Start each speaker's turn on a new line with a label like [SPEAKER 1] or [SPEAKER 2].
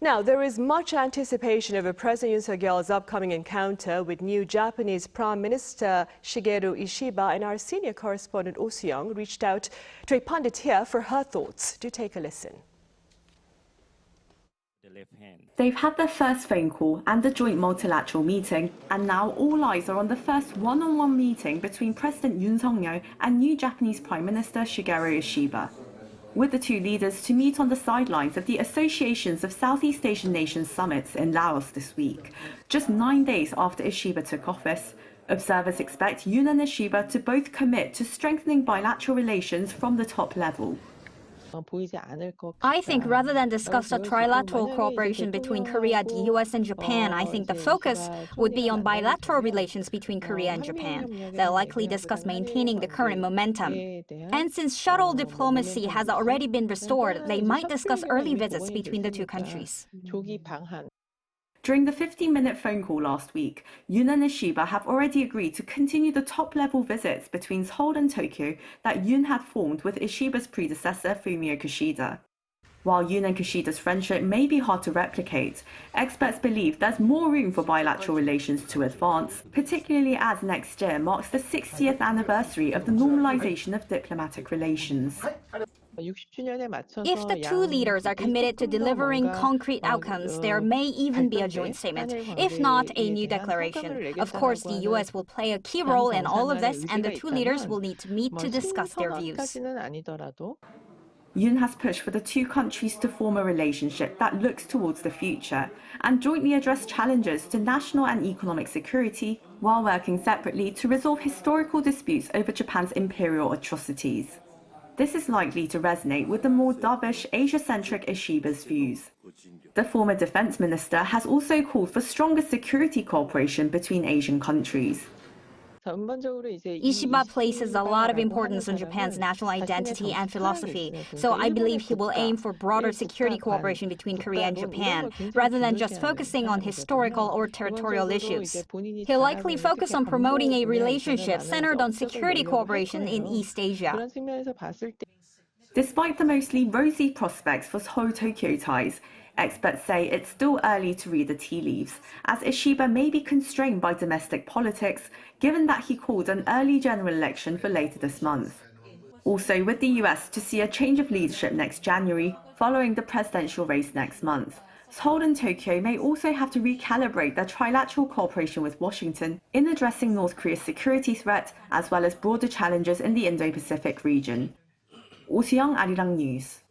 [SPEAKER 1] Now, there is much anticipation over President Yoon Suk Yeol's upcoming encounter with new Japanese Prime Minister Shigeru Ishiba, and our senior correspondent Oh Soo-young reached out to a pundit here for her thoughts. Do take a listen.
[SPEAKER 2] They've had their first phone call and a joint multilateral meeting, and now all eyes are on the first one-on-one meeting between President Yoon Suk Yeol and new Japanese Prime Minister Shigeru Ishiba, with the two leaders to meet on the sidelines of the Associations of Southeast Asian Nations summits in Laos this week, just 9 days after Ishiba took office. Observers expect Yoon and Ishiba to both commit to strengthening bilateral relations from the top level.
[SPEAKER 3] I think rather than discuss a trilateral cooperation between Korea, the US, and Japan, I think the focus would be on bilateral relations between Korea and Japan. They'll likely discuss maintaining the current momentum. And since shuttle diplomacy has already been restored, they might discuss early visits between the two countries.
[SPEAKER 2] During the 15-minute phone call last week, Yoon and Ishiba have already agreed to continue the top-level visits between Seoul and Tokyo that Yoon had formed with Ishiba's predecessor, Fumio Kishida. While Yoon and Kishida's friendship may be hard to replicate, experts believe there's more room for bilateral relations to advance, particularly as next year marks the 60th anniversary of the normalization of diplomatic relations.
[SPEAKER 3] If the two leaders are committed to delivering concrete outcomes, there may even be a joint statement, if not a new declaration. Of course, the US will play a key role in all of this, and the two leaders will need to meet to discuss their views.
[SPEAKER 2] Yoon has pushed for the two countries to form a relationship that looks towards the future and jointly address challenges to national and economic security while working separately to resolve historical disputes over Japan's imperial atrocities. This is likely to resonate with the more dovish, Asia-centric Ishiba's views. The former defense minister has also called for stronger security cooperation between Asian countries.
[SPEAKER 3] Ishiba places a lot of importance on Japan's national identity and philosophy, so I believe he will aim for broader security cooperation between Korea and Japan, rather than just focusing on historical or territorial issues. He'll likely focus on promoting a relationship centered on security cooperation in East Asia.
[SPEAKER 2] Despite the mostly rosy prospects for Seoul-Tokyo ties, experts say it's still early to read the tea leaves, as Ishiba may be constrained by domestic politics, given that he called an early general election for later this month. Also, with the US to see a change of leadership next January, following the presidential race next month, Seoul and Tokyo may also have to recalibrate their trilateral cooperation with Washington in addressing North Korea's security threat, as well as broader challenges in the Indo-Pacific region. Oh Soo-young, Arirang News.